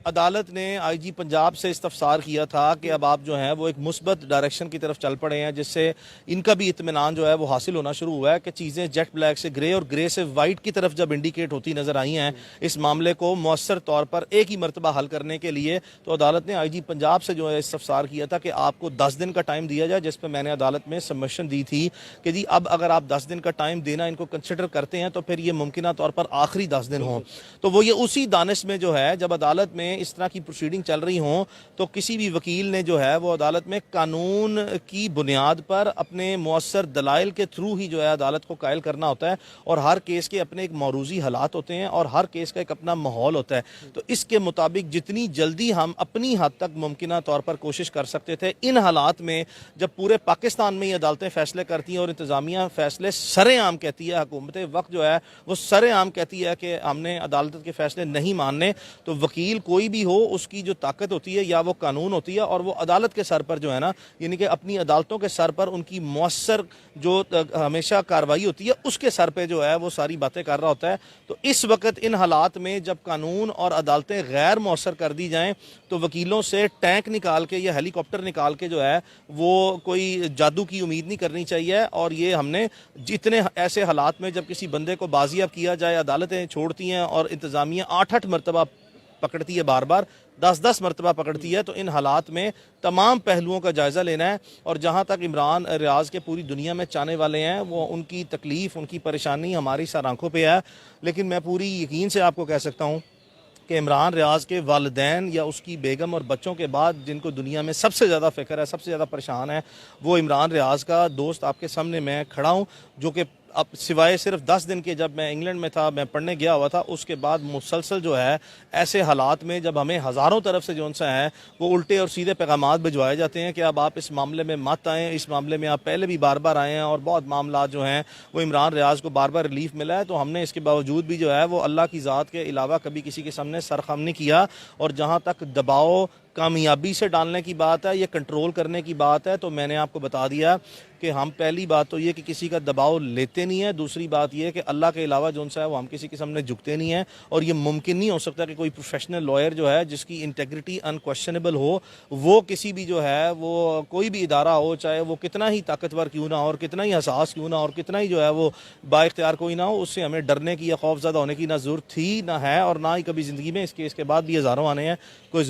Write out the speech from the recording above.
عدالت نے آئی جی پنجاب سے استفسار کیا تھا کہ اب آپ جو ہیں وہ ایک مثبت ڈائریکشن کی طرف چل پڑے ہیں، جس سے ان کا بھی اطمینان جو ہے وہ حاصل ہونا شروع ہوا ہے کہ چیزیں جیٹ بلیک سے گرے اور گرے سے وائٹ کی طرف جب انڈیکیٹ ہوتی نظر آئی ہیں اس معاملے کو مؤثر طور پر ایک ہی مرتبہ حل کرنے کے لیے، تو عدالت نے آئی جی پنجاب سے جو ہے استفسار کیا تھا کہ آپ کو 10 دن کا ٹائم دیا جائے، جس پہ میں نے عدالت میں سبمشن دی تھی کہ جی اب اگر آپ 10 دن کا ٹائم دینا ان کو کنسیڈر کرتے ہیں تو پھر یہ ممکنہ طور پر آخری 10 دن ہوں۔ تو وہ یہ اسی دانش میں جو ہے جب عدالت میں اس طرح کی پروسیڈنگ چل رہی ہوں تو کسی بھی وکیل نے جو ہے وہ عدالت میں قانون کی بنیاد پر اپنے مؤثر دلائل کے تھرو ہی جو ہے عدالت کو قائل کرنا ہوتا ہے، اور ہر کیس کے اپنے ایک موروثی حالات ہوتے ہیں اور ہر کیس کا ایک اپنا ماحول ہوتا ہے۔ تو اس کے مطابق جتنی جلدی ہم اپنی حد تک ممکنہ طور پر کوشش کر سکتے تھے، ان حالات میں جب پورے پاکستان میں یہ عدالتیں فیصلے کرتی ہیں اور انتظامیہ فیصلے سر عام کہتی ہے، حکومت وقت جو ہے وہ سر عام کہتی ہے کہ ہم نے عدالت کے فیصلے نہیں ماننے، تو وکیل کوئی بھی ہو اس کی جو طاقت ہوتی ہے یا وہ قانون ہوتی ہے اور وہ عدالت کے سر پر جو ہے نا، یعنی کہ اپنی عدالتوں کے سر پر ان کی مؤثر جو ہمیشہ کارروائی ہوتی ہے اس کے سر پہ جو ہے وہ ساری باتیں کر رہا ہوتا ہے۔ تو اس وقت ان حالات میں جب قانون اور عدالتیں غیر مؤثر کر دی جائیں تو وکیلوں سے ٹینک نکال کے یا ہیلی کاپٹر نکال کے جو ہے وہ کوئی جادو کی امید نہیں کرنی چاہیے، اور یہ ہم نے جتنے ایسے حالات میں جب کسی بندے کو بازیاب کیا جائے، عدالتیں چھوڑتی ہیں اور انتظامیہ 8 مرتبہ پکڑتی ہے، بار بار 10 مرتبہ پکڑتی ہے، تو ان حالات میں تمام پہلوؤں کا جائزہ لینا ہے، اور جہاں تک عمران ریاض کے پوری دنیا میں چاہنے والے ہیں وہ ان کی تکلیف، ان کی پریشانی ہماری سر آنکھوں پہ ہے، لیکن میں پوری یقین سے آپ کو کہہ سکتا ہوں کہ عمران ریاض کے والدین یا اس کی بیگم اور بچوں کے بعد جن کو دنیا میں سب سے زیادہ فکر ہے، سب سے زیادہ پریشان ہے، وہ عمران ریاض کا دوست آپ کے سامنے میں کھڑا ہوں، جو کہ اب سوائے صرف 10 دن کے جب میں انگلینڈ میں تھا، میں پڑھنے گیا ہوا تھا، اس کے بعد مسلسل جو ہے ایسے حالات میں جب ہمیں ہزاروں طرف سے جون سا ہے وہ الٹے اور سیدھے پیغامات بھجوائے جاتے ہیں کہ اب آپ اس معاملے میں مت آئیں، اس معاملے میں آپ پہلے بھی بار بار آئے ہیں اور بہت معاملات جو ہیں وہ عمران ریاض کو بار بار ریلیف ملا ہے، تو ہم نے اس کے باوجود بھی جو ہے وہ اللہ کی ذات کے علاوہ کبھی کسی کے سامنے سر خم نہیں کیا، اور جہاں تک دباؤ کامیابی سے ڈالنے کی بات ہے، یہ کنٹرول کرنے کی بات ہے، تو میں نے آپ کو بتا دیا کہ ہم پہلی بات تو یہ کہ کسی کا دباؤ لیتے نہیں ہیں، دوسری بات یہ کہ اللہ کے علاوہ جو سا ہے وہ ہم کسی کے سامنے جھکتے نہیں ہیں، اور یہ ممکن نہیں ہو سکتا کہ کوئی پروفیشنل لائر جو ہے جس کی انٹیگریٹی انکویسچنیبل ہو، وہ کسی بھی جو ہے وہ کوئی بھی ادارہ ہو، چاہے وہ کتنا ہی طاقتور کیوں نہ ہو اور کتنا ہی حساس کیوں نہ ہو اور کتنا ہی جو ہے وہ با اختیار کوئی نہ ہو، اس سے ہمیں ڈرنے کی یا خوف زدہ ہونے کی نہ ضرورت تھی نہ ہے، اور نہ ہی کبھی زندگی میں، اس کیس کے بعد بھی ہزاروں آنے ہیں، کوئی